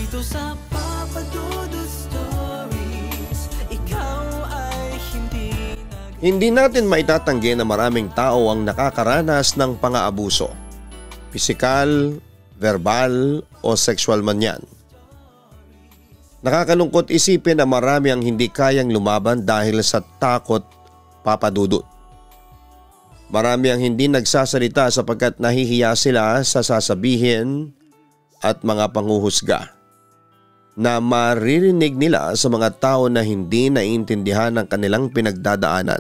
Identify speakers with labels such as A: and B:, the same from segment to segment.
A: Dito sa Papadudu Stories, ikaw ay hindi
B: natin maitatanggi na maraming tao ang nakakaranas ng pang-aabuso. Pisikal, verbal o sexual man yan. Nakakalungkot isipin na marami ang hindi kayang lumaban dahil sa takot, papadudot. Marami ang hindi nagsasalita sapagkat nahihiya sila sa sasabihin at mga panghuhusga na maririnig nila sa mga tao na hindi naiintindihan ang kanilang pinagdadaanan.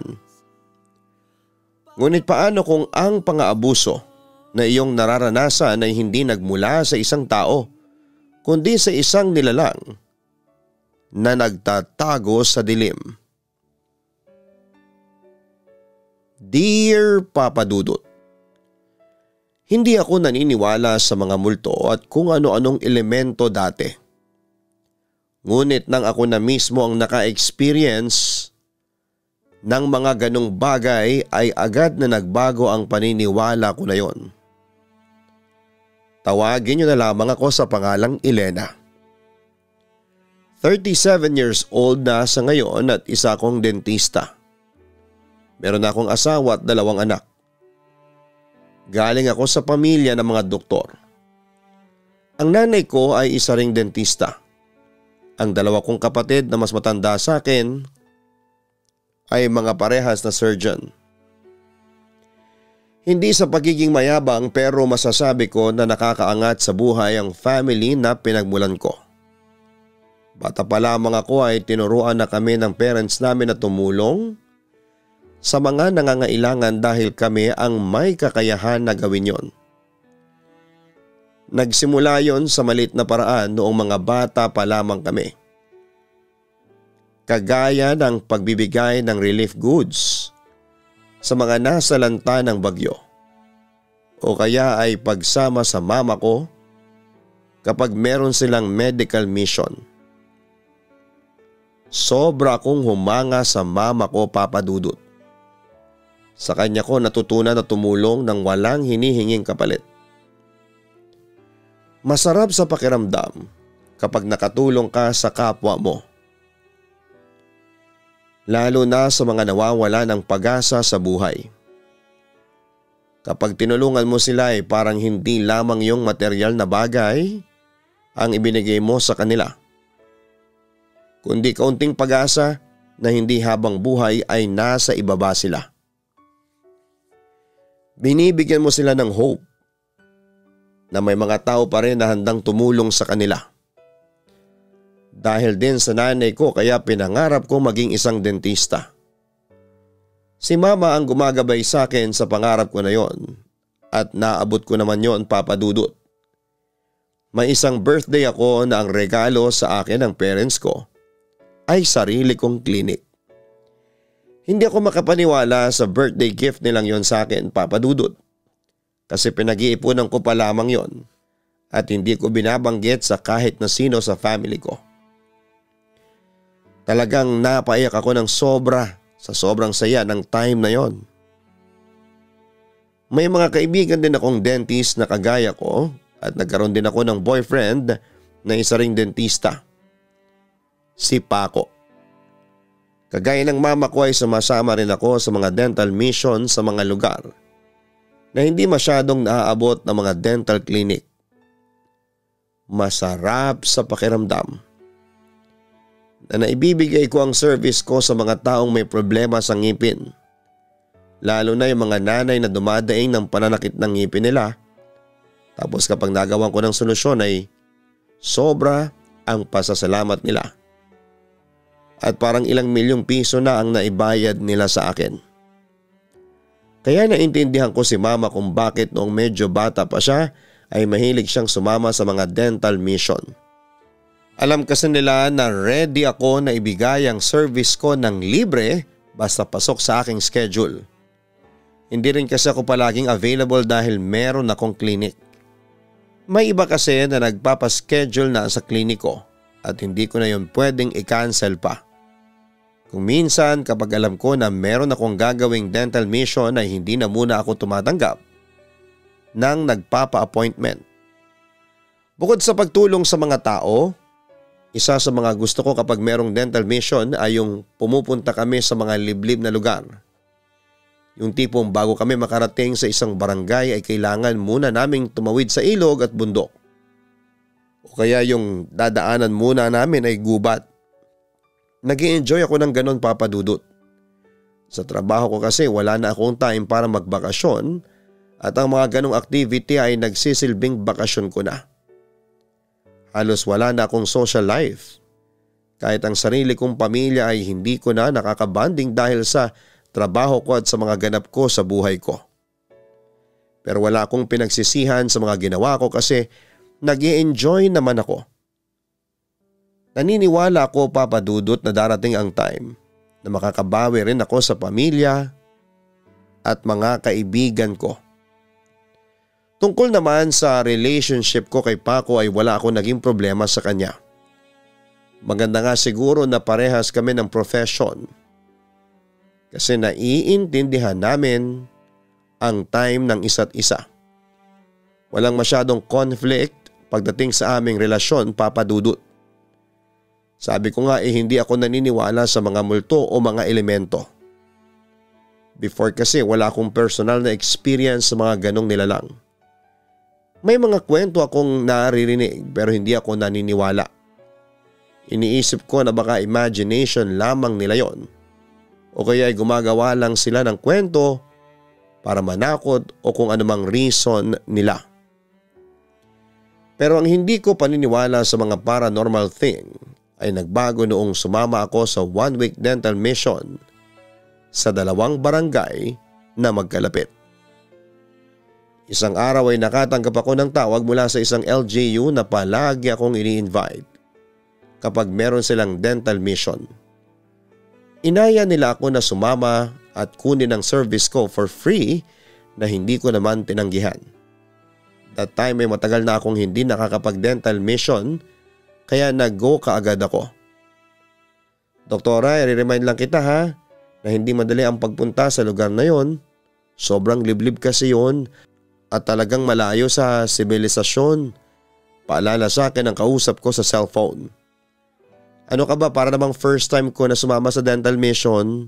B: Ngunit paano kung ang pang-aabuso na iyong nararanasan ay hindi nagmula sa isang tao, kundi sa isang nilalang na nagtatago sa dilim? Dear Papa Dudut, hindi ako naniniwala sa mga multo at kung ano-anong elemento dati. Ngunit nang ako na mismo ang naka-experience ng mga ganong bagay ay agad na nagbago ang paniniwala ko na yon. Tawagin niyo na lamang ako sa pangalang Elena. 37 years old na sa ngayon at isa akong dentista. Meron akong asawa at 2 anak. Galing ako sa pamilya ng mga doktor. Ang nanay ko ay isa ring dentista. Ang 2 kong kapatid na mas matanda sa akin ay mga parehas na surgeon. Hindi sa pagiging mayabang pero masasabi ko na nakakaangat sa buhay ang family na pinagmulan ko. Bata pa lamang ako ay tinuruan na kami ng parents namin na tumulong sa mga nangangailangan dahil kami ang may kakayahan na gawin yon. Nagsimula yon sa maliit na paraan noong mga bata pa lamang kami. Kagaya ng pagbibigay ng relief goods sa mga nasa lanta ng bagyo. O kaya ay pagsama sa mama ko kapag meron silang medical mission. Sobra akong humanga sa mama ko, Papa Dudut. Sa kanya ko natutunan na tumulong ng walang hinihinging kapalit. Masarap sa pakiramdam kapag nakatulong ka sa kapwa mo. Lalo na sa mga nawawala ng pag-asa sa buhay. Kapag tinulungan mo sila ay parang hindi lamang yung material na bagay ang ibinigay mo sa kanila, kundi kaunting pag-asa na hindi habang buhay ay nasa ibaba sila. Binibigyan mo sila ng hope na may mga tao pa rin na handang tumulong sa kanila. Dahil din sa nanay ko kaya pinangarap ko maging isang dentista. Si mama ang gumagabay sa akin sa pangarap ko na yon at naabot ko naman yon, Papa Dudut. May isang birthday ako na ang regalo sa akin ng parents ko ay sarili kong klinik. Hindi ako makapaniwala sa birthday gift nilang yon sa akin, Papa Dudut. Kasi pinag-iipunan ko pa lamang yon at hindi ko binabanggit sa kahit na sino sa family ko. Talagang napaiyak ako ng sobra sa sobrang saya ng time na yon. May mga kaibigan din akong dentist na kagaya ko at nagkaroon din ako ng boyfriend na isa ring dentista. Si Paco. Kagaya ng mama ko ay sumasama rin ako sa mga dental mission sa mga lugar na hindi masyadong naaabot ng mga dental clinic. Masarap sa pakiramdam na naibibigay ko ang service ko sa mga taong may problema sa ngipin. Lalo na yung mga nanay na dumadaing ng pananakit ng ngipin nila. Tapos kapag nagawan ko ng solusyon ay sobra ang pasasalamat nila. At parang ilang milyong piso na ang naibayad nila sa akin. Kaya naintindihan ko si mama kung bakit noong medyo bata pa siya ay mahilig siyang sumama sa mga dental mission. Alam kasi nila na ready ako na ibigay ang service ko ng libre basta pasok sa aking schedule. Hindi rin kasi ako palaging available dahil meron akong clinic. May iba kasi na nagpapaschedule na sa clinic ko at hindi ko na yun pwedeng i-cancel pa. Kung minsan kapag alam ko na meron akong gagawing dental mission ay hindi na muna ako tumatanggap ng nagpapa-appointment. Bukod sa pagtulong sa mga tao, Isa sa mga gusto ko kapag merong dental mission ay yung pumupunta kami sa mga liblib na lugar. Yung tipong bago kami makarating sa isang barangay ay kailangan muna naming tumawid sa ilog at bundok. O kaya yung dadaanan muna namin ay gubat. Nag-i-enjoy ako ng ganon, Papa Dudut. Sa trabaho ko kasi wala na akong time para magbakasyon at ang mga ganong activity ay nagsisilbing bakasyon ko na. Halos wala na akong social life. Kahit ang sarili kong pamilya ay hindi ko na nakakabanding dahil sa trabaho ko at sa mga ganap ko sa buhay ko. Pero wala akong pinagsisihan sa mga ginawa ko kasi nag-i-enjoy naman ako. Naniniwala ako, Papa Dudut, na darating ang time na makakabawi rin ako sa pamilya at mga kaibigan ko. Tungkol naman sa relationship ko kay Paco ay wala akong naging problema sa kanya. Maganda nga siguro na parehas kami ng profession. Kasi naiintindihan namin ang time ng isa't isa. Walang masyadong conflict pagdating sa aming relasyon, Papa Dudut. Sabi ko nga hindi ako naniniwala sa mga multo o mga elemento. Before kasi wala akong personal na experience sa mga ganong nilalang. May mga kwento akong naririnig pero hindi ako naniniwala. Iniisip ko na baka imagination lamang nila yon. O kaya ay gumagawa lang sila ng kwento para manakot o kung anumang reason nila. Pero ang hindi ko paniniwala sa mga paranormal thing ay nagbago noong sumama ako sa 1-week dental mission sa 2 barangay na magkalapit. Isang araw ay nakatanggap ako ng tawag mula sa isang LGU na palagi akong ini-invite kapag meron silang dental mission. Inaya nila ako na sumama at kunin ang service ko for free na hindi ko naman tinanggihan. That time ay matagal na akong hindi nakakapag-dental mission kaya nag-go kaagad ako. Doktora, i-remind lang kita ha na hindi madali ang pagpunta sa lugar na yon. Sobrang liblib kasi yon. At talagang malayo sa sibilisasyon. Paalala sa akin ang kausap ko sa cellphone. Ano ka ba, para namang first time ko na sumama sa dental mission?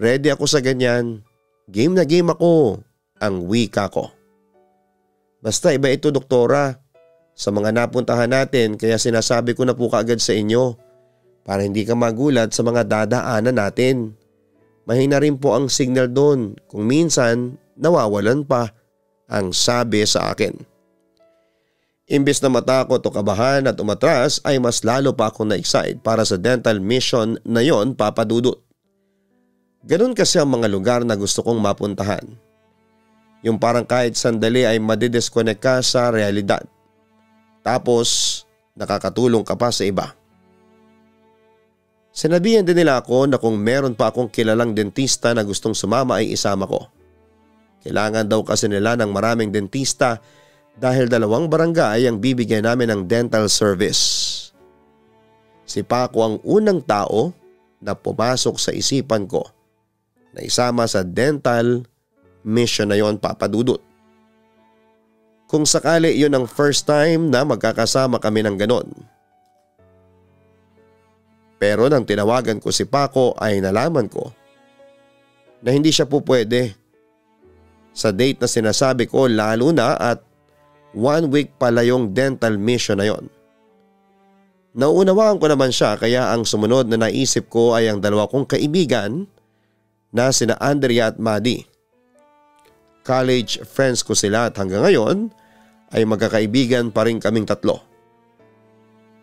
B: Ready ako sa ganyan. Game na game ako. Ang wika ko. Basta iba ito, doktora. Sa mga napuntahan natin kaya sinasabi ko na po kaagad sa inyo. Para hindi ka magulat sa mga dadaanan natin. Mahina rin po ang signal doon. Kung minsan nawawalan pa. Ang sabi sa akin. Imbes na matakot o kabahan at umatras ay mas lalo pa akong na-excite para sa dental mission na yon, Papa Dudut. Ganun kasi ang mga lugar na gusto kong mapuntahan. Yung parang kahit sandali ay madidisconnect ka sa realidad. Tapos nakakatulong ka pa sa iba. Sinabihan din nila ako na kung meron pa akong kilalang dentista na gustong sumama ay isama ko. Kailangan daw kasi nila ng maraming dentista dahil 2 barangay ang bibigyan namin ng dental service. Si Paco ang unang tao na pumasok sa isipan ko na isama sa dental mission na yon, Papa Dudut. Kung sakali yun ang first time na magkakasama kami ng ganon. Pero nang tinawagan ko si Paco ay nalaman ko na hindi siya po pwede. Sa date na sinasabi ko, lalo na at 1 week pala yung dental mission na yon. Nauunawaan ko naman siya kaya ang sumunod na naisip ko ay ang 2 kong kaibigan na sina Andrea at Maddie. College friends ko sila at hanggang ngayon ay magkakaibigan pa rin kaming 3.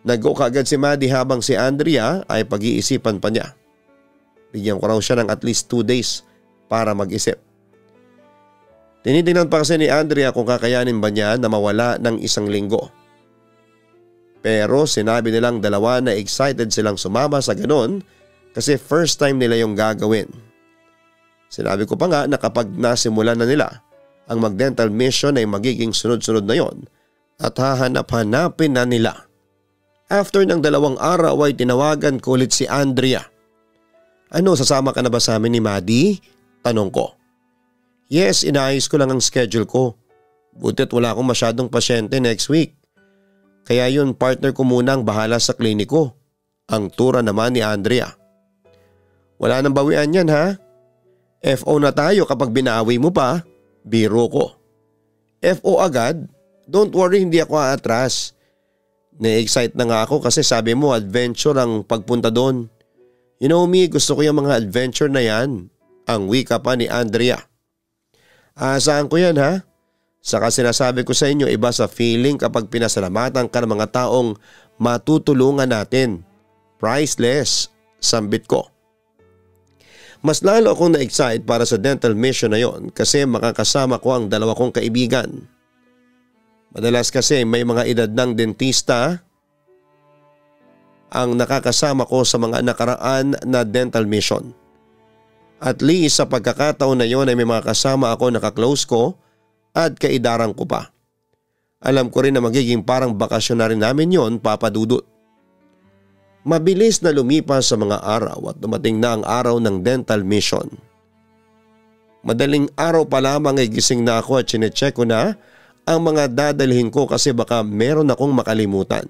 B: Nag-go kaagad si Maddie habang si Andrea ay pag-iisipan pa niya. Bigyan ko raw siya ng at least 2 days para mag-isip. Tinitingnan pa kasi ni Andrea kung kakayanin ba niya na mawala ng 1 linggo. Pero sinabi nilang 2 na excited silang sumama sa ganon kasi first time nila yung gagawin. Sinabi ko pa nga na kapag nasimulan na nila ang mag-dental mission ay magiging sunod-sunod na yon at hahanap-hanapin na nila. After ng 2 araw ay tinawagan ko ulit si Andrea. Ano, sasama ka na ba sa amin ni Maddie? Tanong ko. Yes, inaayos ko lang ang schedule ko. Buti't wala akong masyadong pasyente next week. Kaya yun partner ko muna ang bahala sa kliniko. Ang tura naman ni Andrea. Wala nang bawian yan ha. FO na tayo kapag binawi mo pa. Biro ko. FO agad? Don't worry, hindi ako aatras. Na-excite na nga ako kasi sabi mo adventure ang pagpunta doon. You know me, gusto ko yung mga adventure na yan. Ang wika pa ni Andrea. Saan ko yan ha? Saka sinasabi ko sa inyo iba sa feeling kapag pinasalamatan ka ng mga taong matutulungan natin. Priceless, sambit ko. Mas lalo akong na-excite para sa dental mission na yon kasi makakasama ko ang dalawa kong kaibigan. Madalas kasi may mga edad ng dentista ang nakakasama ko sa mga nakaraan na dental mission. At least sa pagkakataon na yon ay may mga kasama ako na ka-close ko at kaidarang ko pa. Alam ko rin na magiging parang bakasyon na rin namin yon, Papa Dudut. Mabilis na lumipas sa mga araw at dumating na ang araw ng dental mission. Madaling araw pa lamang ay gising na ako at chinecheck ko na ang mga dadalhin ko kasi baka meron akong makalimutan.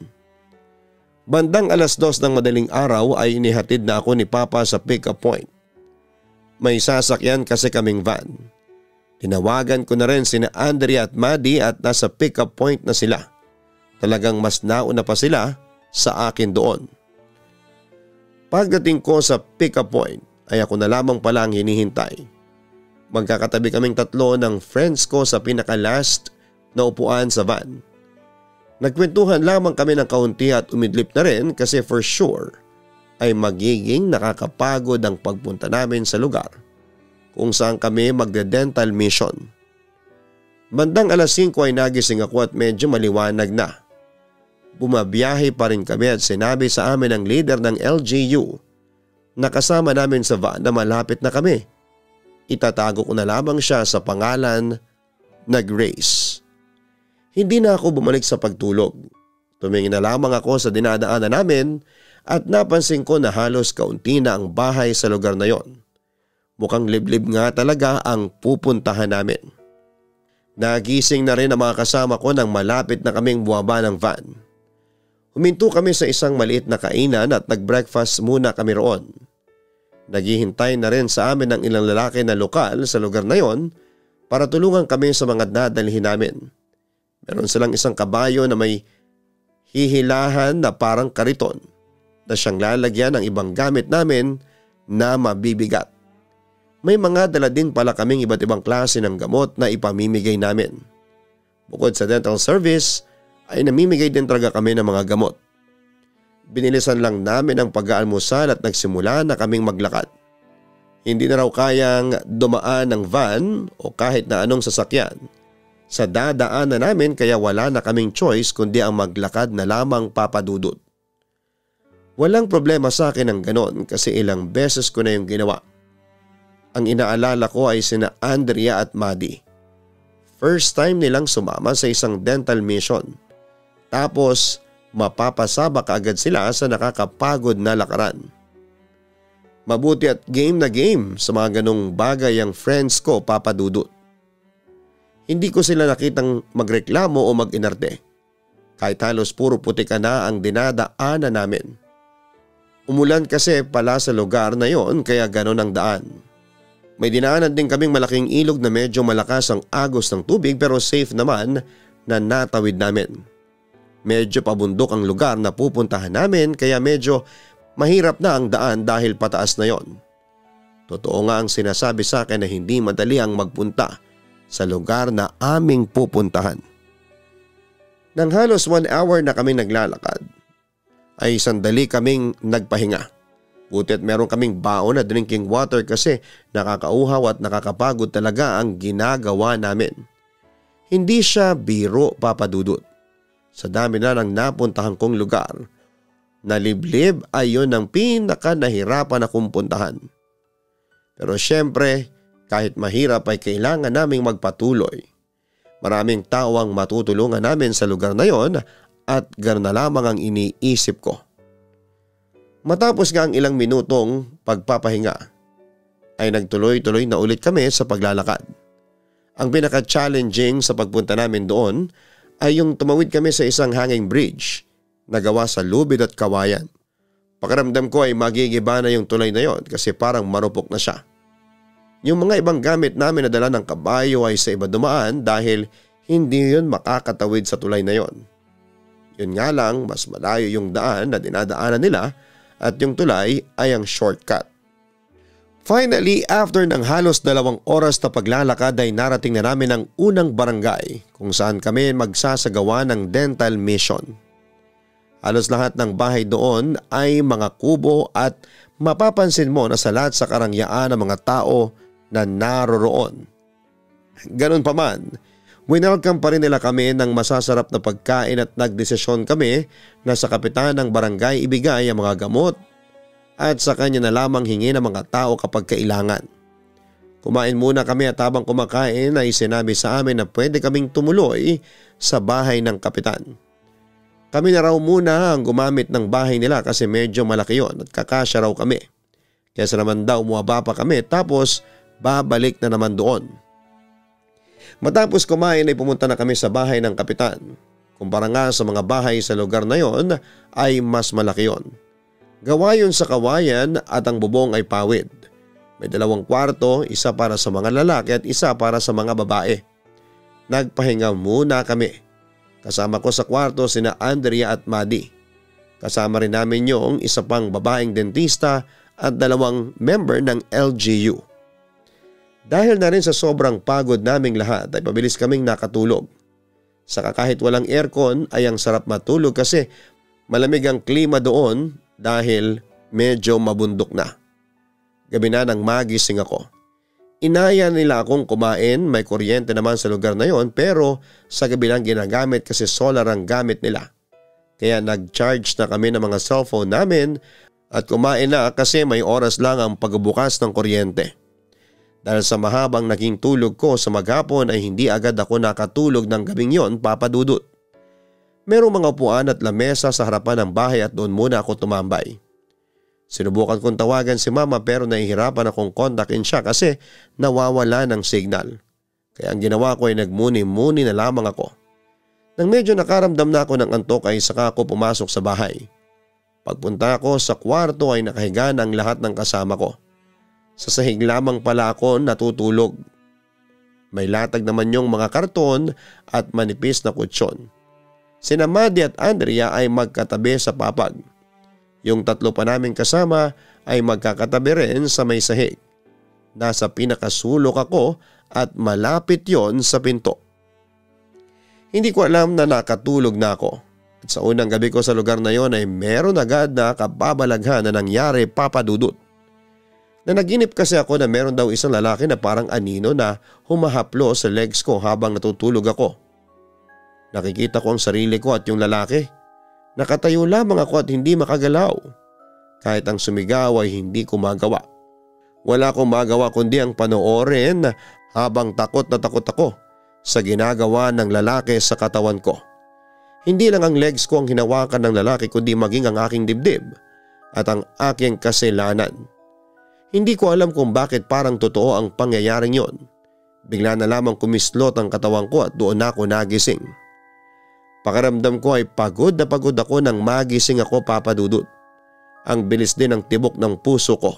B: Bandang 2:00 ng madaling araw ay inihatid na ako ni Papa sa pick-up point. May sasakyan kasi kaming van. Tinawagan ko na rin sina Andrea at Maddie at nasa pick-up point na sila. Talagang mas nauna pa sila sa akin doon. Pagdating ko sa pick-up point ay ako na lamang pala ang hinihintay. Magkakatabi kaming tatlo ng friends ko sa pinaka-last na upuan sa van. Nagkwentuhan lamang kami ng kaunti at umidlip na rin kasi for sure ay magiging nakakapagod ang pagpunta namin sa lugar kung saan kami magde-dental mission. Bandang 5:00 ay nagising ako at medyo maliwanag na. Bumabiyahe pa rin kami at sinabi sa amin ng leader ng LGU na kasama namin sa van na malapit na kami. Itatago ko na lamang siya sa pangalan na Grace. Hindi na ako bumalik sa pagtulog. Tumingin na lamang ako sa dinadaanan namin at napansin ko na halos kaunti na ang bahay sa lugar na yon. Mukhang liblib nga talaga ang pupuntahan namin. Nagising na rin ang mga kasama ko nang malapit na kaming buwaba ng van. Huminto kami sa isang maliit na kainan at nag-breakfast muna kami roon. Naghihintay na rin sa amin ng ilang lalaki na lokal sa lugar na yon para tulungan kami sa mga dadalhin namin. Meron silang isang kabayo na may hihilahan na parang kariton na siyang lalagyan ng ibang gamit namin na mabibigat. May mga dala din pala kaming iba't ibang klase ng gamot na ipamimigay namin. Bukod sa dental service ay namimigay din talaga kami ng mga gamot. Binilisan lang namin ang pag-aalmusal at nagsimula na kaming maglakad. Hindi na raw kayang dumaan ng van o kahit na anong sasakyan sa dadaanan namin kaya wala na kaming choice kundi ang maglakad na lamang, Papa Dudut. Walang problema sa akin ang ganon kasi ilang beses ko na yung ginawa. Ang inaalala ko ay sina Andrea at Maddie. First time nilang sumama sa isang dental mission. Tapos mapapasaba kaagad sila sa nakakapagod na lakaran. Mabuti at game na game sa mga ganong bagay ang friends ko, Papa Dudut. Hindi ko sila nakitang magreklamo o mag-inarte. Kahit halos puro putika na ang dinadaanan namin. Umulan kasi pala sa lugar na yon kaya ganon ang daan. May dinaanan din kaming malaking ilog na medyo malakas ang agos ng tubig pero safe naman na natawid namin. Medyo pabundok ang lugar na pupuntahan namin kaya medyo mahirap na ang daan dahil pataas na yon. Totoo nga ang sinasabi sa akin na hindi madali ang magpunta sa lugar na aming pupuntahan. Nang halos 1 hour na kami naglalakad, ay sandali kaming nagpahinga. Buti at meron kaming baon na drinking water kasi nakakauhaw at nakakapagod talaga ang ginagawa namin. Hindi siya biro, Papa Dudut. Sa dami na ng napuntahan kong lugar, naliblib ay yun ang pinaka nahirapan akong puntahan. Pero syempre, kahit mahirap ay kailangan naming magpatuloy. Maraming tao ang matutulungan namin sa lugar na yon at ganoon na lamang ang iniisip ko. Matapos nga ang ilang minutong pagpapahinga, ay nagtuloy-tuloy na ulit kami sa paglalakad. Ang pinaka-challenging sa pagpunta namin doon ay yung tumawid kami sa isang hanging bridge na gawa sa lubid at kawayan. Pakiramdam ko ay magigiba na yung tulay na yon kasi parang marupok na siya. Yung mga ibang gamit namin na dala ng kabayo ay sa iba dumaan dahil hindi yun makakatawid sa tulay na yon. Yun nga lang, mas malayo yung daan na dinadaanan nila at yung tulay ay ang shortcut. Finally, after ng halos 2 oras na paglalakad ay narating na namin ang unang barangay kung saan kami magsasagawa ng dental mission. Halos lahat ng bahay doon ay mga kubo at mapapansin mo na sa lahat sa karangyaan ng mga tao na naroroon. Ganun pa man, winelcome pa rin nila kami ng masasarap na pagkain at nagdesisyon kami na sa kapitan ng barangay ibigay ang mga gamot at sa kanya na lamang hingi ng mga tao kapag kailangan. Kumain muna kami at habang kumakain ay sinabi sa amin na pwede kaming tumuloy sa bahay ng kapitan. Kami na raw muna ang gumamit ng bahay nila kasi medyo malaki yon at kakasya raw kami. Kaya naman daw muwaba pa kami tapos babalik na naman doon. Matapos kumain ay pumunta na kami sa bahay ng kapitan. Kumpara nga sa mga bahay sa lugar na yon ay mas malaki yon. Gawa yun sa kawayan at ang bubong ay pawid. May 2 kwarto, isa para sa mga lalaki at isa para sa mga babae. Nagpahinga muna kami. Kasama ko sa kwarto sina Andrea at Maddie. Kasama rin namin yung isa pang babaeng dentista at 2 member ng LGU. Dahil na rin sa sobrang pagod naming lahat ay pabilis kaming nakatulog. Saka kahit walang aircon ay ang sarap matulog kasi malamig ang klima doon dahil medyo mabundok na. Gabi na nang magising ako. Inaya nila akong kumain, may kuryente naman sa lugar na yon pero sa gabi lang ginagamit kasi solar ang gamit nila. Kaya nag-charge na kami ng mga cellphone namin at kumain na kasi may oras lang ang pagbubukas ng kuryente. Dahil sa mahabang naging tulog ko sa maghapon ay hindi agad ako nakatulog ng gabing yon, Papa Dudut. Merong mga upuan at lamesa sa harapan ng bahay at doon muna ako tumambay. Sinubukan kong tawagan si Mama pero nahihirapan akong kontakin siya kasi nawawala ng signal. Kaya ang ginawa ko ay nagmuni-muni na lamang ako. Nang medyo nakaramdam na ako ng antok ay saka ako pumasok sa bahay. Pagpunta ko sa kwarto ay nakahiga na ang lahat ng kasama ko. Sa sahig lamang pala ako natutulog. May latag naman yung mga karton at manipis na kutsyon. Sina Maddie at Andrea ay magkatabi sa papag. Yung 3 pa naming kasama ay magkakatabi rin sa may sahig. Nasa pinakasulok ako at malapit yon sa pinto. Hindi ko alam na nakatulog na ako. At sa unang gabi ko sa lugar na yon ay meron agad na kababalaghan na nangyari, Papa Dudut. Nanaginip kasi ako na meron daw isang lalaki na parang anino na humahaplo sa legs ko habang natutulog ako. Nakikita ko ang sarili ko at yung lalaki. Nakatayo lamang ako at hindi makagalaw. Kahit ang sumigaw ay hindi ko magawa. Wala akong magawa kundi ang panoorin habang takot na takot ako sa ginagawa ng lalaki sa katawan ko. Hindi lang ang legs ko ang hinawakan ng lalaki kundi maging ang aking dibdib at ang aking kasilanan. Hindi ko alam kung bakit parang totoo ang pangyayaring yon. Bigla na lamang kumislot ang katawan ko at doon ako nagising. Pakiramdam ko ay pagod na pagod ako nang magising ako, Papa Dudut. Ang bilis din ng tibok ng puso ko.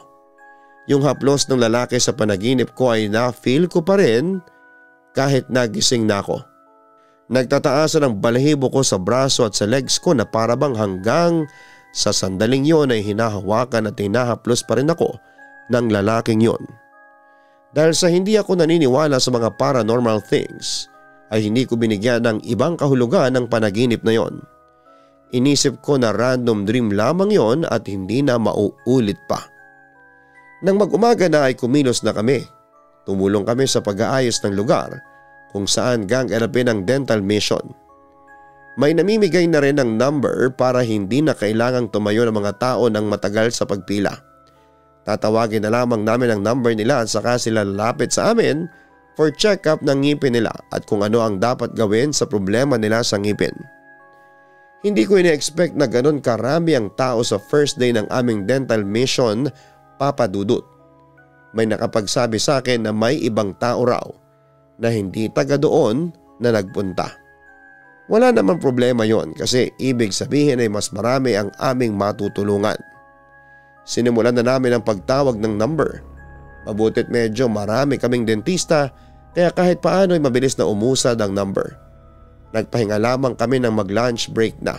B: Yung haplos ng lalaki sa panaginip ko ay na-feel ko pa rin kahit nagising na ako. Nagtataasan ang balahibo ko sa braso at sa legs ko na parabang hanggang sa sandaling yon ay hinahawakan at hinahaplos pa rin ako ng lalaking yon. Dahil sa hindi ako naniniwala sa mga paranormal things, ay hindi ko binigyan ng ibang kahulugan ng panaginip na yon. Inisip ko na random dream lamang yon at hindi na mauulit pa. Nang mag-umaga na ay kumilos na kami. Tumulong kami sa pag-aayos ng lugar kung saan gaganapin ang dental mission. May namimigay na rin ng number para hindi na kailangang tumayo ng mga tao ng matagal sa pagpila. Tatawagin na lamang namin ang number nila at saka sila lalapit sa amin for check-up ng ngipin nila at kung ano ang dapat gawin sa problema nila sa ngipin. Hindi ko ina-expect na ganon karami ang tao sa first day ng aming dental mission, Papa Dudut. May nakapagsabi sa akin na may ibang tao raw na hindi taga doon na nagpunta. Wala naman problema yon kasi ibig sabihin ay mas marami ang aming matutulungan. Sinimulan na namin ang pagtawag ng number. Mabutit medyo marami kaming dentista kaya kahit paano ay mabilis na umusad ang number. Nagpahinga lamang kami ng mag-lunch break na.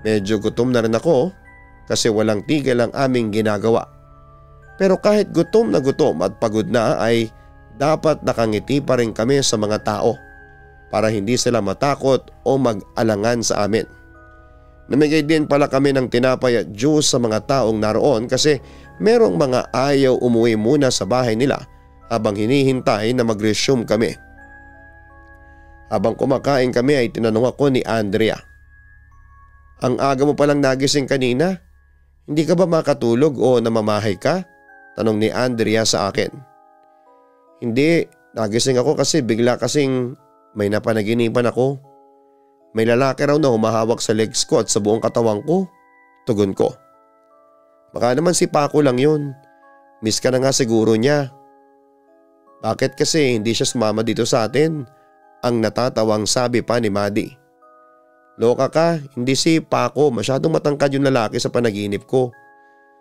B: Medyo gutom na rin ako kasi walang tigil ang aming ginagawa. Pero kahit gutom na gutom at pagod na ay dapat nakangiti pa rin kami sa mga tao para hindi sila matakot o mag-alangan sa amin. Namigay din pala kami ng tinapay at juice sa mga taong naroon kasi merong mga ayaw umuwi muna sa bahay nila habang hinihintay na mag-resume kami. Habang kumakain kami ay tinanong ako ni Andrea. Ang aga mo palang nagising kanina? Hindi ka ba makatulog o namamahay ka? Tanong ni Andrea sa akin. Hindi, nagising ako kasi bigla kasing may napanaginipan ako. May lalaki raw na humahawak sa legs ko at sa buong katawan ko. Tugon ko. Baka naman si Paco lang yun. Miss ka na nga siguro niya. Bakit kasi hindi siya sumama dito sa atin? Ang natatawang sabi pa ni Maddie. Loka ka, hindi si Paco, masyadong matangkad yung lalaki sa panaginip ko.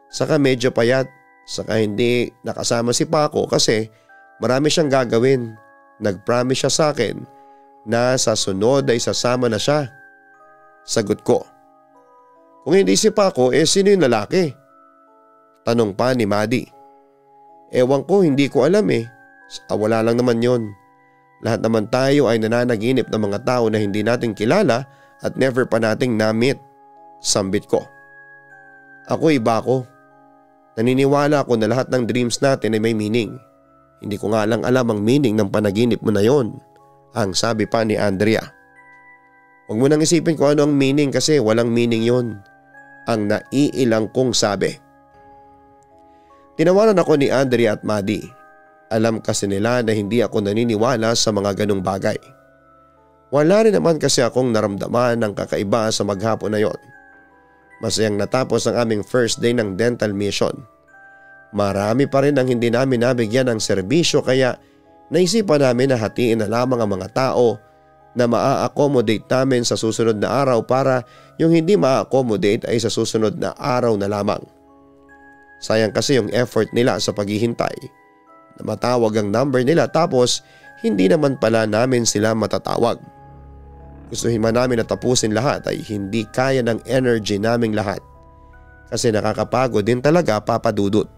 B: Saka medyo payat, saka hindi nakasama si Paco kasi marami siyang gagawin. Nag-promise siya sa akin na sa sunod ay sasama na siya. Sagot ko. Kung hindi si Paco, sino yung lalaki? Tanong pa ni Maddie. Ewan ko, hindi ko alam wala lang naman yon. Lahat naman tayo ay nananaginip ng mga tao na hindi natin kilala at never pa nating na-meet. Sambit ko. Ako iba ako. Naniniwala ako na lahat ng dreams natin ay may meaning. Hindi ko nga lang alam ang meaning ng panaginip mo na yon. Ang sabi pa ni Andrea. Huwag mo nang isipin kung ano ang meaning kasi walang meaning yon. Ang naiilang kong sabi. Tinawanan ako ni Andrea at Maddie. Alam kasi nila na hindi ako naniniwala sa mga ganong bagay. Wala rin naman kasi akong naramdaman ng kakaiba sa maghapon na yon. Masayang natapos ang aming first day ng dental mission. Marami pa rin ang hindi namin nabigyan ng serbisyo kaya naisipan namin na hatiin na lamang ang mga tao na maa-accommodate namin sa susunod na araw para yung hindi maa-accommodate ay sa susunod na araw na lamang. Sayang kasi yung effort nila sa paghihintay na matawag ang number nila tapos hindi naman pala namin sila matatawag. Gustuhin man namin na tapusin lahat ay hindi kaya ng energy naming lahat kasi nakakapagod din talaga papadudot.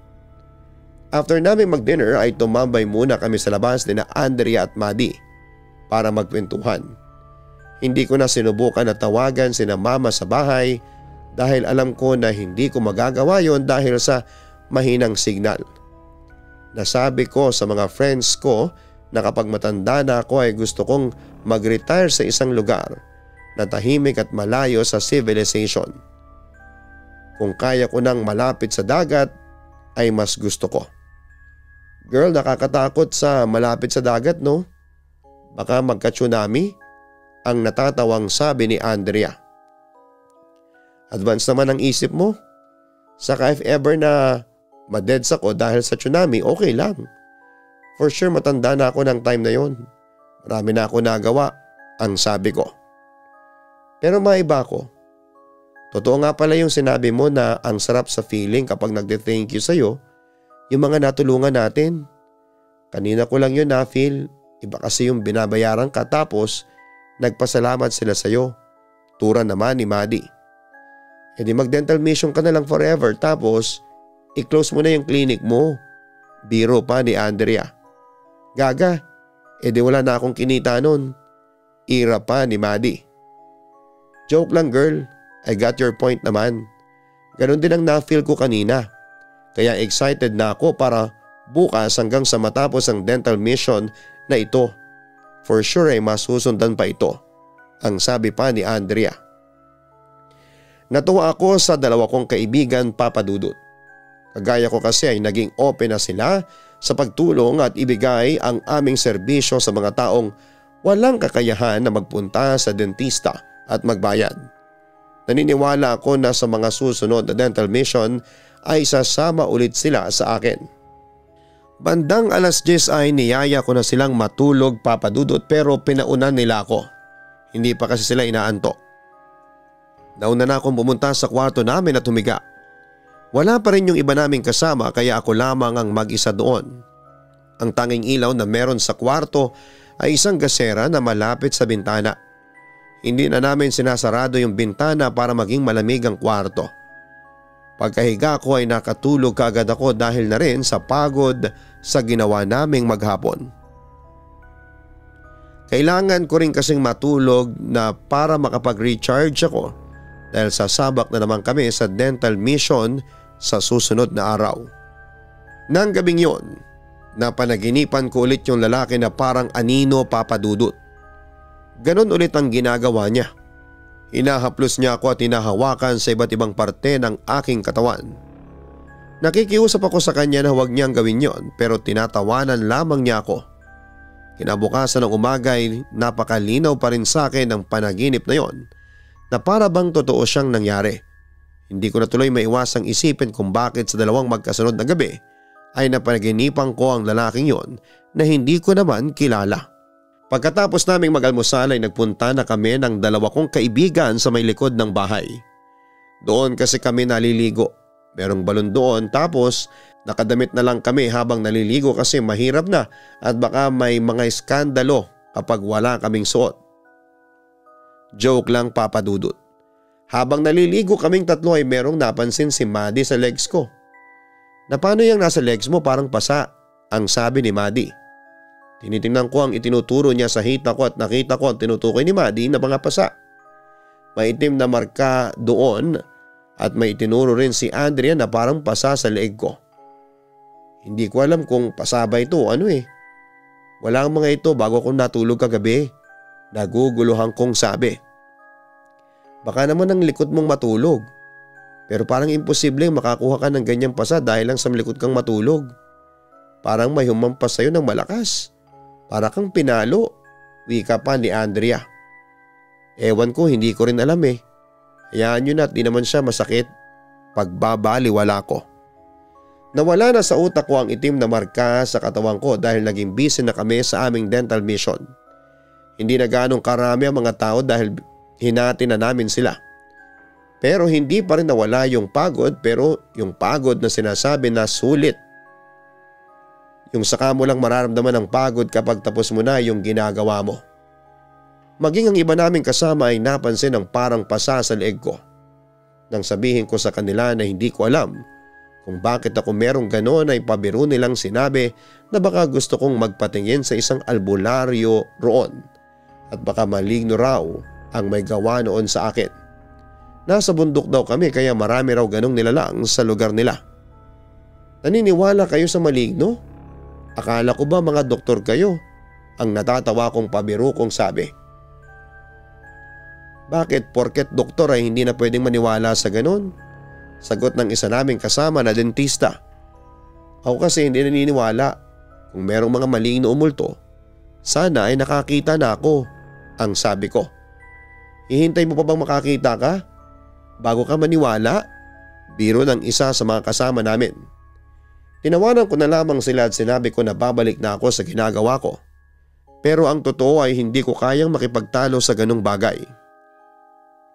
B: After namin mag-dinner ay tumambay muna kami sa labas ni Andrea at Maddie para magkwentuhan. Hindi ko na sinubukan na tawagan sina mama sa bahay dahil alam ko na hindi ko magagawa yon dahil sa mahinang signal. Nasabi ko sa mga friends ko na kapag matanda na ako ay gusto kong mag-retire sa isang lugar na tahimik at malayo sa civilization. Kung kaya ko nang malapit sa dagat ay mas gusto ko. Girl, nakakatakot sa malapit sa dagat, no? Baka magka-tsunami? Ang natatawang sabi ni Andrea. Advance naman ang isip mo. Saka if ever na madeds ako dahil sa tsunami, okay lang. For sure matanda na ako ng time na yon. Marami na ako nagawa, ang sabi ko. Pero maiba ko. Totoo nga pala yung sinabi mo na ang sarap sa feeling kapag nagde-thank you sa'yo yung mga natulungan natin. Kanina ko lang yun na-feel. Iba kasi yung binabayaran ka tapos nagpasalamat sila sa'yo. Tura naman ni Maddie. E di mag-dental mission ka na lang forever tapos i-close mo na yung clinic mo. Biro pa ni Andrea. Gaga, e di wala na akong kinita nun. Ira pa ni Maddie. Joke lang girl, I got your point naman. Ganon din ang na-feel ko kanina. Kaya excited na ako para bukas hanggang sa matapos ang dental mission na ito. For sure ay masusundan pa ito, ang sabi pa ni Andrea. Natuwa ako sa dalawa kong kaibigan papadudot. Kagaya ko kasi ay naging open na sila sa pagtulong at ibigay ang aming serbisyo sa mga taong walang kakayahan na magpunta sa dentista at magbayad. Naniniwala ako na sa mga susunod na dental mission ay sasama ulit sila sa akin. Bandang 10:00 ay niyaya ko na silang matulog papadudot pero pinaunan nila ako. Hindi pa kasi sila inaantok. Nauna na akong pumunta sa kwarto namin at humiga. Wala pa rin yung iba naming kasama kaya ako lamang ang mag-isa doon. Ang tanging ilaw na meron sa kwarto ay isang gasera na malapit sa bintana. Hindi na namin sinasarado yung bintana para maging malamig ang kwarto. Pagkahiga ko ay nakatulog kaagad ako dahil na rin sa pagod sa ginawa naming maghapon. Kailangan ko rin kasing matulog na para makapag-recharge ako dahil sasabak na naman kami sa dental mission sa susunod na araw. Nang gabing yon, napanaginipan ko ulit yung lalaki na parang anino papadudot. Ganon ulit ang ginagawa niya. Hinahaplos niya ako at hinahawakan sa iba't ibang parte ng aking katawan. Nakikiusap ako sa kanya na huwag niyang gawin yon pero tinatawanan lamang niya ako. Kinabukasan ng umaga ay napakalinaw pa rin sa akin ang panaginip na yon na para bang totoo siyang nangyari. Hindi ko na tuloy maiwasang isipin kung bakit sa dalawang magkasunod na gabi ay napanaginipan ko ang lalaking yon na hindi ko naman kilala. Pagkatapos naming mag-almusal ay nagpunta na kami ng dalawa kong kaibigan sa may likod ng bahay. Doon kasi kami naliligo. Merong balon doon tapos nakadamit na lang kami habang naliligo kasi mahirap na at baka may mga iskandalo kapag wala kaming suot. Joke lang, Papa Dudut. Habang naliligo kaming tatlo ay merong napansin si Maddie sa legs ko. Na paano yung nasa legs mo parang pasa, ang sabi ni Maddie. Tinitingnan ko ang itinuturo niya sa hita ko at nakita ko ang tinutukoy ni Maddie na mga pasa. Maitim na marka doon at may itinuro rin si Andrea na parang pasa sa leeg ko. Hindi ko alam kung pasa ba ito o ano eh. Wala ang mga ito bago ako natulog kagabi. Naguguluhan kong sabi. Baka naman ang likod mong matulog. Pero parang imposibleng makakuha ka ng ganyang pasa dahil lang sa likod kang matulog. Parang may humampas sa'yo ng malakas. Para kang pinalo, wika pa ni Andrea. Ewan ko, hindi ko rin alam eh. Hayaan nyo na at di naman siya masakit. Pagbabaliwala ko. Nawala na sa utak ko ang itim na marka sa katawan ko dahil naging busy na kami sa aming dental mission. Hindi na ganong karami ang mga tao dahil hinati na namin sila. Pero hindi pa rin nawala yung pagod pero yung pagod na sinasabi na sulit. Yung saka mo lang mararamdaman ng pagod kapag tapos mo na yung ginagawa mo. Maging ang iba naming kasama ay napansin ng parang pasa sa leeg ko. Nang sabihin ko sa kanila na hindi ko alam kung bakit ako merong ganon ay pabiro nilang sinabi na baka gusto kong magpatingin sa isang albularyo roon at baka maligno raw ang may gawa noon sa akin. Nasa bundok daw kami kaya marami raw ganong nilalang sa lugar nila. Naniniwala kayo sa maligno? Akala ko ba mga doktor kayo? Ang natatawa kong pabiro kong sabi. Bakit porket doktor ay hindi na pwedeng maniwala sa ganon? Sagot ng isa naming kasama na dentista. Ako kasi hindi naniniwala. Kung merong mga maligno umulto, sana ay nakakita na ako, ang sabi ko. Hihintay mo pa bang makakita ka? Bago ka maniwala? Biro ng isa sa mga kasama namin. Tinawanan ko na lamang sila at sinabi ko na babalik na ako sa ginagawa ko. Pero ang totoo ay hindi ko kayang makipagtalo sa ganung bagay.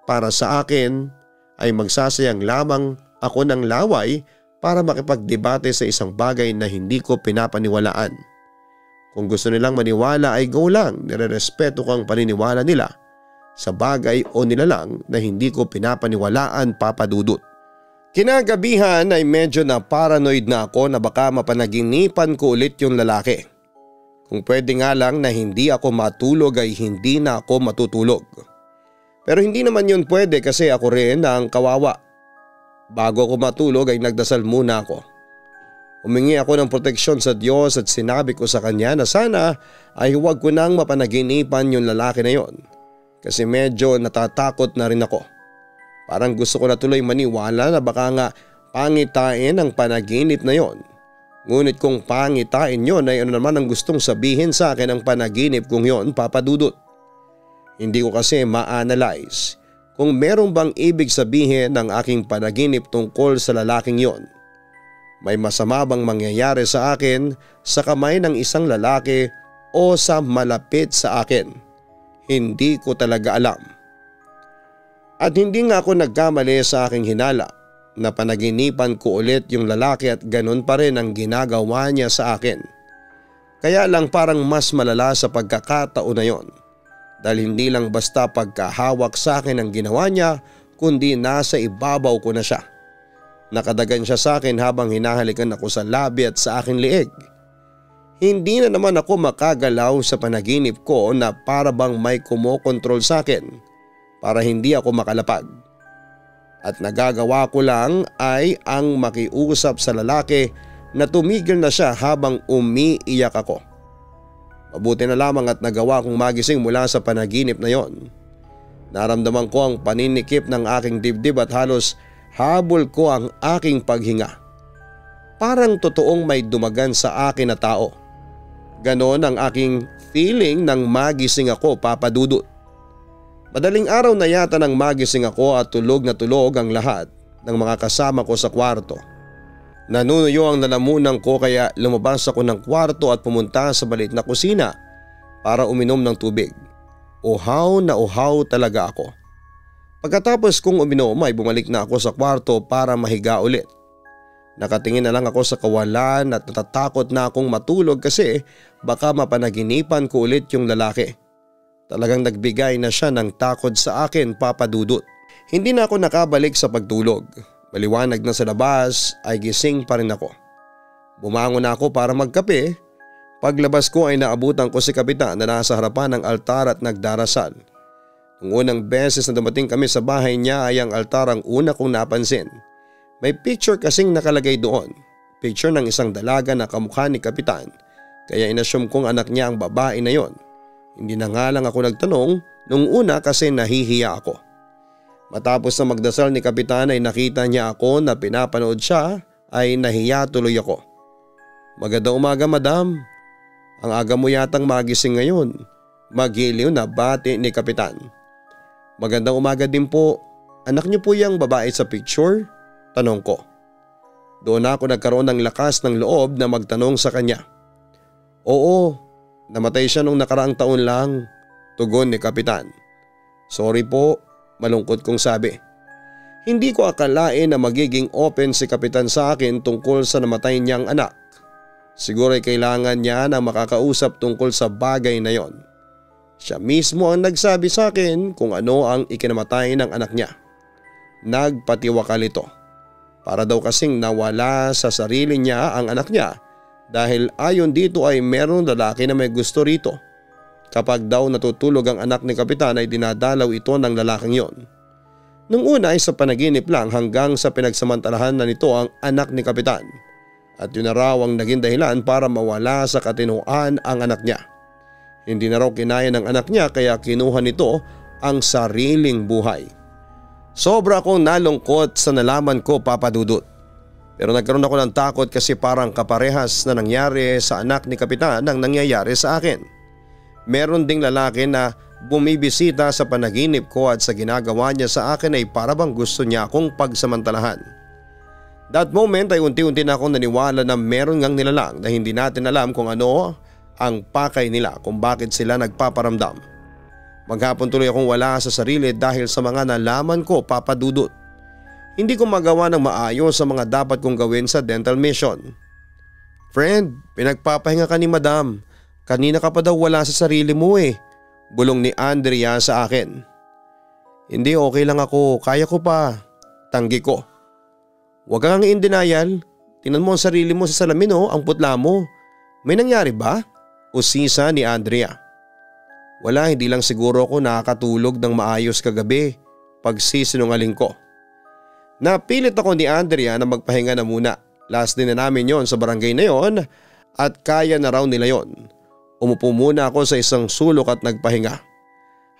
B: Para sa akin ay magsasayang lamang ako ng laway para makipagdebate sa isang bagay na hindi ko pinapaniwalaan. Kung gusto nilang maniwala ay go lang, nirerespeto ko ang paniniwala nila sa bagay o nilalang na hindi ko pinapaniwalaan, Papa Dudut. Kinagabihan ay medyo na paranoid na ako na baka mapanaginipan ko ulit yung lalaki. Kung pwede nga lang na hindi ako matulog ay hindi na ako matutulog. Pero hindi naman yun pwede kasi ako rin ang kawawa. Bago ako matulog ay nagdasal muna ako. Humingi ako ng proteksyon sa Diyos at sinabi ko sa kanya na sana ay huwag ko nang mapanaginipan yung lalaki na yon. Kasi medyo natatakot na rin ako. Parang gusto ko na tuloy maniwala na baka nga pangitain ang panaginip na yon. Ngunit kung pangitain yon ay ano naman ang gustong sabihin sa akin ang panaginip kong yon, Papa Dudut. Hindi ko kasi ma-analyze kung meron bang ibig sabihin ng aking panaginip tungkol sa lalaking yon. May masama bang mangyayari sa akin sa kamay ng isang lalaki o sa malapit sa akin? Hindi ko talaga alam. At hindi nga ako nagkamali sa aking hinala na panaginipan ko ulit yung lalaki at ganun pa rin ang ginagawa niya sa akin. Kaya lang parang mas malala sa pagkakataon na yon. Dahil hindi lang basta pagkahawak sa akin ang ginawa niya kundi nasa ibabaw ko na siya. Nakadagan siya sa akin habang hinahalikan ako sa labi at sa aking liig. Hindi na naman ako makagalaw sa panaginip ko na para bang may kumokontrol sa akin para hindi ako makalapag. At nagagawa ko lang ay ang makiusap sa lalaki na tumigil na siya habang umiiyak ako. Mabuti na lamang at nagawa kong magising mula sa panaginip na yon. Naramdaman ko ang paninikip ng aking dibdib at halos habol ko ang aking paghinga. Parang totoong may dumagan sa akin na tao. Ganon ang aking feeling nang magising ako, Papa Dudut. Madaling araw na yata nang magising ako at tulog na tulog ang lahat ng mga kasama ko sa kwarto. Nanunuyo ang lalamunan ko kaya lumabas ako ng kwarto at pumunta sa balit na kusina para uminom ng tubig. Uhaw na uhaw talaga ako. Pagkatapos kong uminom ay bumalik na ako sa kwarto para mahiga ulit. Nakatingin na lang ako sa kawalan at natatakot na akong matulog kasi baka mapanaginipan ko ulit yung lalaki. Talagang nagbigay na siya ng takot sa akin, Papa Dudut. Hindi na ako nakabalik sa pagtulog. Maliwanag na sa labas ay gising pa rin ako. Bumangon na ako para magkape. Paglabas ko ay naabutan ko si Kapitan na nasa harapan ng altar at nagdarasal. Nung unang beses na dumating kami sa bahay niya ay ang altar ang una kong napansin. May picture kasing nakalagay doon. Picture ng isang dalaga na kamukha ni Kapitan. Kaya inassume kong anak niya ang babae na yon. Hindi na nga lang ako nagtanong nung una kasi nahihiya ako. Matapos na magdasal ni Kapitan ay nakita niya ako na pinapanood siya ay nahiya tuloy ako. Magandang umaga, Madam. Ang aga mo yatang magising ngayon. Magiliw na bati ni Kapitan. Magandang umaga din po. Anak niyo po yung babae sa picture? Tanong ko. Doon ako nagkaroon ng lakas ng loob na magtanong sa kanya. Oo, namatay siya nung nakaraang taon lang. Tugon ni Kapitan. Sorry po. Malungkot kong sabi. Hindi ko akalain na magiging open si Kapitan sa akin tungkol sa namatay niyang anak. Siguro ay kailangan niya na makakausap tungkol sa bagay na yon. Siya mismo ang nagsabi sa akin kung ano ang ikinamatay ng anak niya. Nagpatiwakal ito. Para daw kasing nawala sa sarili niya ang anak niya dahil ayon dito ay meron lalaki na may gusto rito. Kapag daw natutulog ang anak ni Kapitan ay dinadalaw ito ng lalaking yon. Nung una ay sa panaginip lang hanggang sa pinagsamantalahan na nito ang anak ni Kapitan. At yun na raw ang naging dahilan para mawala sa katinuan ang anak niya. Hindi na raw kinaya ng anak niya kaya kinuha nito ang sariling buhay. Sobra akong nalungkot sa nalaman ko, Papa Dudut. Pero nagkaroon ako ng takot kasi parang kaparehas na nangyari sa anak ni Kapitan ang nangyayari sa akin. Meron ding lalaki na bumibisita sa panaginip ko at sa ginagawa niya sa akin ay para bang gusto niya akong pagsamantalahan. That moment ay unti-unti na akong naniwala na meron ngang nilalang na hindi natin alam kung ano ang pakay nila kung bakit sila nagpaparamdam. Maghapon tuloy akong wala sa sarili dahil sa mga nalaman ko, Papa Dudut. Hindi ko magawa ng maayos sa mga dapat kong gawin sa dental mission. Friend, pinagpapahinga ka ni Madam. Kanina ka pa daw wala sa sarili mo eh. Bulong ni Andrea sa akin. Hindi, okay lang ako. Kaya ko pa. Tanggi ko. Huwag kang in denial. Tingnan mo ang sarili mo sa salamin ang putla mo. May nangyari ba? Usisa ni Andrea. Wala, hindi lang siguro ako nakakatulog ng maayos kagabi. Pagsisinungaling ko. Napilit ako ni Andrea na magpahinga na muna. Last din na namin yon sa barangay na yon at kaya na raw nila yon. Umupo muna ako sa isang sulok at nagpahinga.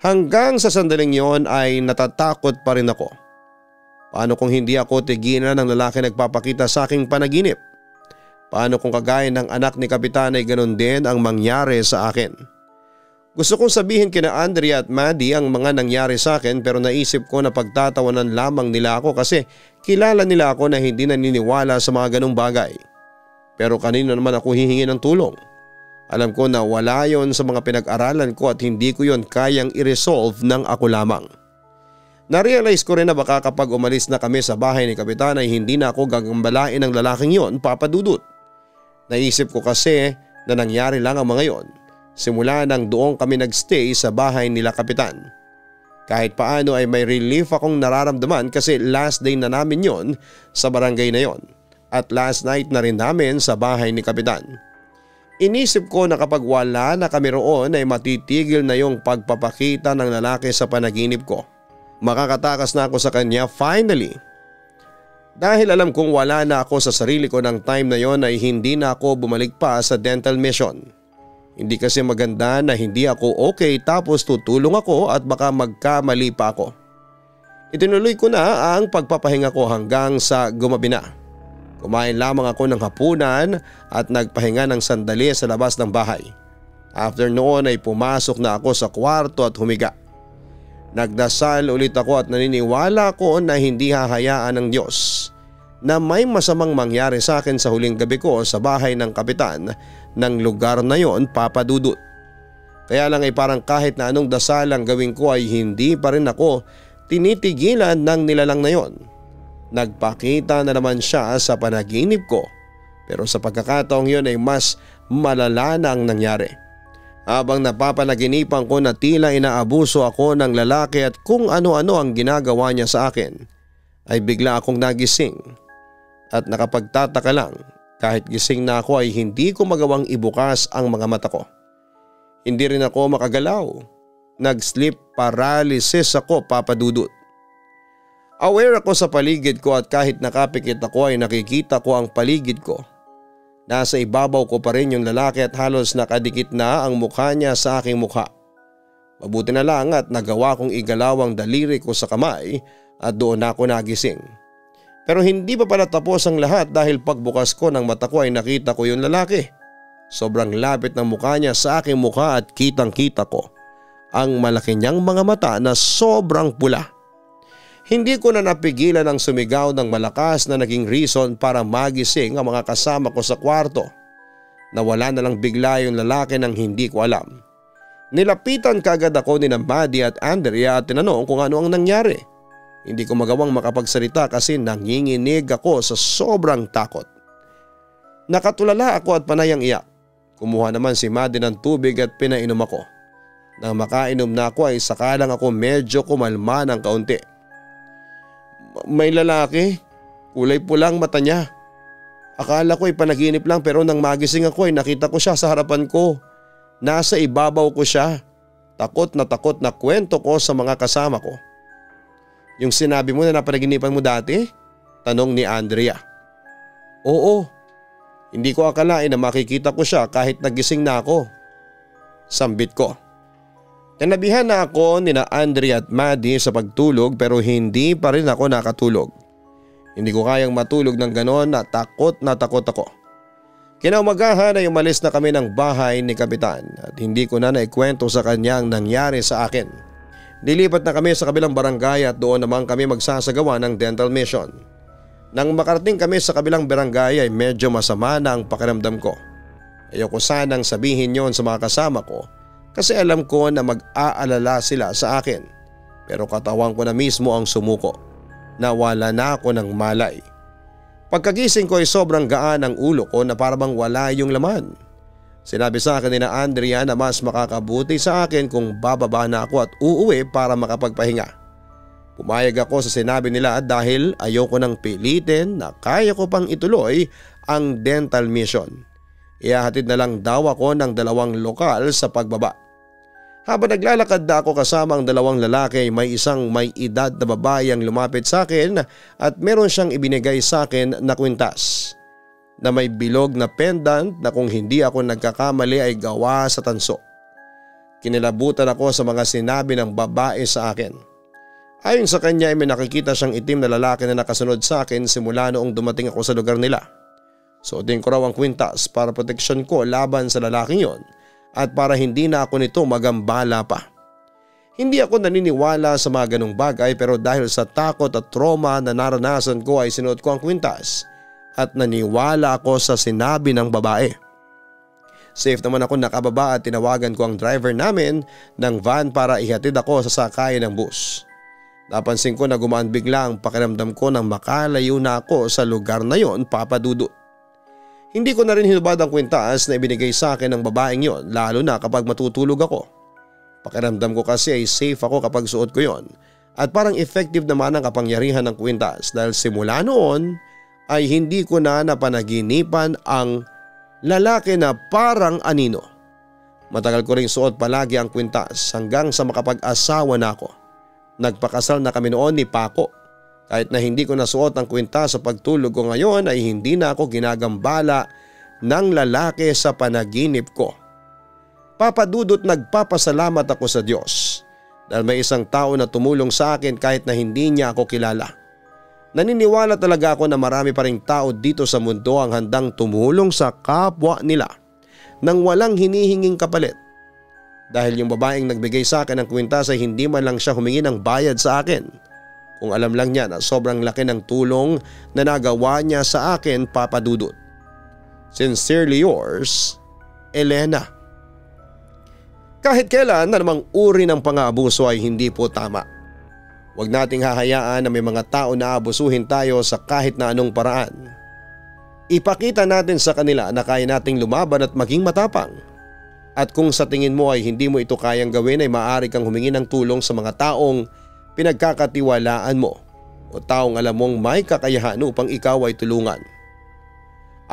B: Hanggang sa sandaling yon ay natatakot pa rin ako. Paano kung hindi ako tigilan ng lalaki nagpapakita sa aking panaginip? Paano kung kagaya ng anak ni Kapitan ay ganun din ang mangyari sa akin? Gusto kong sabihin kina Andrea at Maddie ang mga nangyari sa akin pero naisip ko na pagtatawanan lamang nila ako kasi kilala nila ako na hindi naniniwala sa mga ganung bagay. Pero kanino naman ako hihingi ng tulong? Alam ko na wala yon sa mga pinag-aralan ko at hindi ko yon kayang i-resolve ng ako lamang. Na-realize ko rin na baka kapag umalis na kami sa bahay ni Kapitan ay hindi na ako gagambalain ng lalaking yon, Papa Dudut. Naisip ko kasi na nangyari lang ang mga yon simula nang doon kami nagstay sa bahay nila Kapitan. Kahit paano ay may relief akong nararamdaman kasi last day na namin yon sa barangay na yon at last night na rin namin sa bahay ni Kapitan. Inisip ko na kapag wala na kami roon ay matitigil na yung pagpapakita ng lalaki sa panaginip ko. Makakatakas na ako sa kanya finally. Dahil alam kong wala na ako sa sarili ko ng time na yon ay hindi na ako bumalik pa sa dental mission. Hindi kasi maganda na hindi ako okay tapos tutulong ako at baka magkamali pa ako. Itinuloy ko na ang pagpapahinga ko hanggang sa gumabi na. Kumain lamang ako ng hapunan at nagpahinga ng sandali sa labas ng bahay. After noon ay pumasok na ako sa kwarto at humiga. Nagdasal ulit ako at naniniwala ko na hindi hahayaan ng Diyos na may masamang mangyari sa akin sa huling gabi ko sa bahay ng Kapitan ng lugar na yon, Papa Dudut. Kaya lang ay parang kahit na anong dasal ang gawin ko ay hindi pa rin ako tinitigilan ng nilalang na yon. Nagpakita na naman siya sa panaginip ko pero sa pagkakataong yun ay mas malala na ang nangyari. Habang napapanaginipan ko na tila inaabuso ako ng lalaki at kung ano-ano ang ginagawa niya sa akin, ay bigla akong nagising at nakapagtataka lang kahit gising na ako ay hindi ko magawang ibukas ang mga mata ko. Hindi rin ako makagalaw. Nag-sleep paralysis ako, Papa Dudut. Aware ako sa paligid ko at kahit nakapikit ako ay nakikita ko ang paligid ko. Nasa ibabaw ko pa rin yung lalaki at halos nakadikit na ang mukha niya sa aking mukha. Mabuti na lang at nagawa kong igalaw ang daliri ko sa kamay at doon ako nagising. Pero hindi pa pala tapos ang lahat dahil pagbukas ko ng mata ko ay nakita ko yung lalaki. Sobrang lapit ng mukha niya sa aking mukha at kitang-kita ko ang malaki niyang mga mata na sobrang pula. Hindi ko na napigilan ang sumigaw ng malakas na naging reason para magising ang mga kasama ko sa kwarto. Nawala na lang bigla yung lalaki nang hindi ko alam. Nilapitan kagad ako ni Maddie at Andrea at tinanong kung ano ang nangyari. Hindi ko magawang makapagsalita kasi nanginginig ako sa sobrang takot. Nakatulala ako at panayang iyak. Kumuha naman si Maddie ng tubig at pinainom ako. Nang makainom na ako ay sakalang ako medyo kumalma ng kaunti. May lalaki, kulay pulang mata niya. Akala ko ay panaginip lang pero nang magising ako ay nakita ko siya sa harapan ko. Nasa ibabaw ko siya. Takot na kwento ko sa mga kasama ko. Yung sinabi mo na napanaginipan mo dati? Tanong ni Andrea. Oo, hindi ko akalain na makikita ko siya kahit nagising na ako. Sambit ko. Tinabihan na ako ni Andrea at Maddie sa pagtulog pero hindi pa rin ako nakatulog. Hindi ko kayang matulog ng ganon na takot ako. Kinaumagahan ay umalis na kami ng bahay ni Kapitan at hindi ko na naikwento sa kanya ang nangyari sa akin. Dilipat na kami sa kabilang barangay at doon naman kami magsasagawa ng dental mission. Nang makarating kami sa kabilang barangay ay medyo masama na ang pakiramdam ko. Ayoko sanang sabihin yon sa mga kasama ko. Kasi alam ko na mag-aalala sila sa akin pero katawan ko na mismo ang sumuko. Nawala na ako ng malay. Pagkagising ko ay sobrang gaan ang ulo ko na parang wala yung laman. Sinabi sa akin ni Andrea na mas makakabuti sa akin kung bababa na ako at uuwi para makapagpahinga. Pumayag ako sa sinabi nila dahil ayoko nang pilitin na kaya ko pang ituloy ang dental mission. Ihahatid na lang daw ako ng 2 lokal sa pagbaba. Habang naglalakad na ako kasama ang 2 lalaki, may isang may edad na babae ang lumapit sa akin at meron siyang ibinigay sa akin na kwintas na may bilog na pendant na kung hindi ako nagkakamali ay gawa sa tanso. Kinilabutan ako sa mga sinabi ng babae sa akin. Ayon sa kanya ay may nakikita siyang itim na lalaki na nakasunod sa akin simula noong dumating ako sa lugar nila. Suotin ko raw ang kwintas para proteksyon ko laban sa lalaking yon at para hindi na ako nito magambala pa. Hindi ako naniniwala sa mga ganong bagay pero dahil sa takot at trauma na naranasan ko ay sinuot ko ang kwintas at naniwala ako sa sinabi ng babae. Safe naman ako nakababa at tinawagan ko ang driver namin ng van para ihatid ako sa sakayan ng bus. Napansin ko na gumaan bigla ang pakiramdam ko nang makalayo na ako sa lugar na yon, Papa Dudut. Hindi ko na rin hinubad ang kwintas na ibinigay sa akin ng babaeng yon, lalo na kapag matutulog ako. Pakiramdam ko kasi ay safe ako kapag suot ko yon at parang effective naman ang kapangyarihan ng kwintas dahil simula noon ay hindi ko na napanaginipan ang lalaki na parang anino. Matagal ko ring suot palagi ang kwintas hanggang sa makapag-asawa na ako. Nagpakasal na kami noon ni Paco. Kahit na hindi ko nasuot ang kwintas sa pagtulog ko ngayon ay hindi na ako ginagambala ng lalaki sa panaginip ko. Papa Dudut, nagpapasalamat ako sa Diyos dahil may isang tao na tumulong sa akin kahit na hindi niya ako kilala. Naniniwala talaga ako na marami pa ring tao dito sa mundo ang handang tumulong sa kapwa nila nang walang hinihinging kapalit. Dahil yung babaeng nagbigay sa akin ng kwintas ay hindi man lang siya humingi ng bayad sa akin. Kung alam lang niya na sobrang laki ng tulong na nagawa niya sa akin, Papa Dudut. Sincerely yours, Elena. Kahit kailan na namang uri ng pang-aabuso ay hindi po tama. Huwag nating hahayaan na may mga tao na abusuhin tayo sa kahit na anong paraan. Ipakita natin sa kanila na kaya nating lumaban at maging matapang. At kung sa tingin mo ay hindi mo ito kayang gawin ay maaari kang humingi ng tulong sa mga taong pinagkakatiwalaan mo o taong alam mong may kakayahan upang ikaw ay tulungan.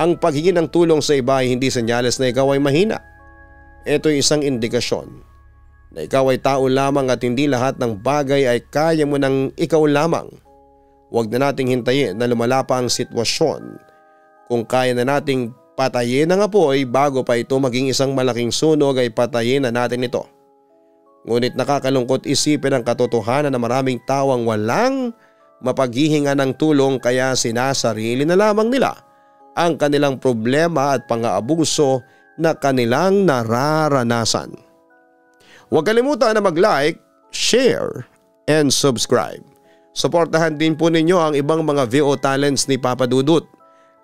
B: Ang paghingi ng tulong sa iba ay hindi senyales na ikaw ay mahina. Ito'y isang indikasyon na ikaw ay tao lamang at hindi lahat ng bagay ay kaya mo ng ikaw lamang. Huwag na nating hintayin na lumala pa ang sitwasyon. Kung kaya na nating patayin ang apoy bago pa ito maging isang malaking sunog ay patayin na natin ito. Ngunit nakakalungkot isipin ang katotohanan na maraming tao ang walang mapaghihinga ng tulong kaya sinasarili na lamang nila ang kanilang problema at pang-aabuso na kanilang nararanasan. Huwag kalimutan na mag-like, share, and subscribe. Suportahan din po ninyo ang ibang mga VO talents ni Papa Dudut.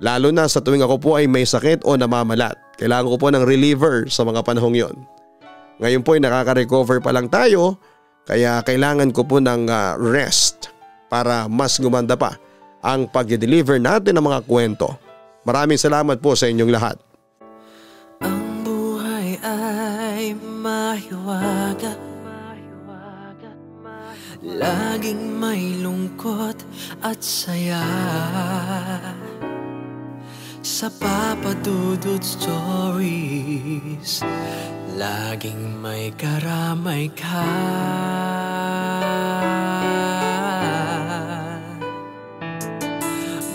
B: Lalo na sa tuwing ako po ay may sakit o namamalat. Kailangan ko po ng reliever sa mga panahong yon. Ngayon po ay nakaka-recover pa lang tayo kaya kailangan ko po ng rest para mas gumanda pa ang pag-deliver natin ng mga kwento. Maraming salamat po sa inyong lahat.
A: Ang buhay ay mahiwaga, laging may lungkot at saya. Sa Papa Dudut Stories, laging may karamay ka.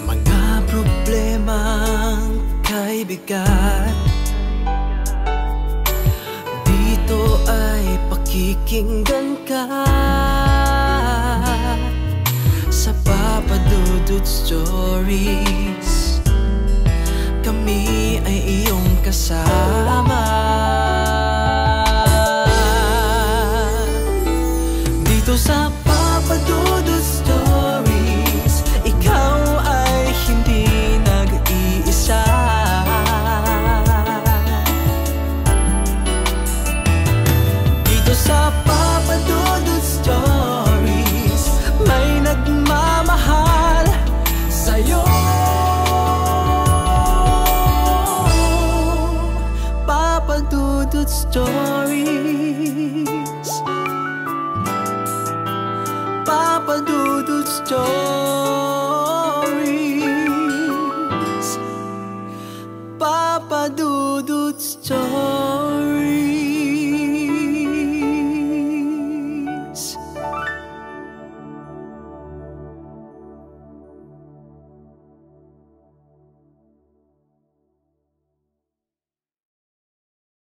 A: Mga problemang kay bigat, dito ay pakikinggan ka. Sa Papa Dudut Stories, kami ay iyong kasama. Dito sa Papa Dudut Stories, ikaw ay hindi nag-iisa. Dito sa Papa Dudut Stories, may nagmamahal sa'yo. Papa Dudut Stories, Papa Dudut Stories, Papa Dudut Stories.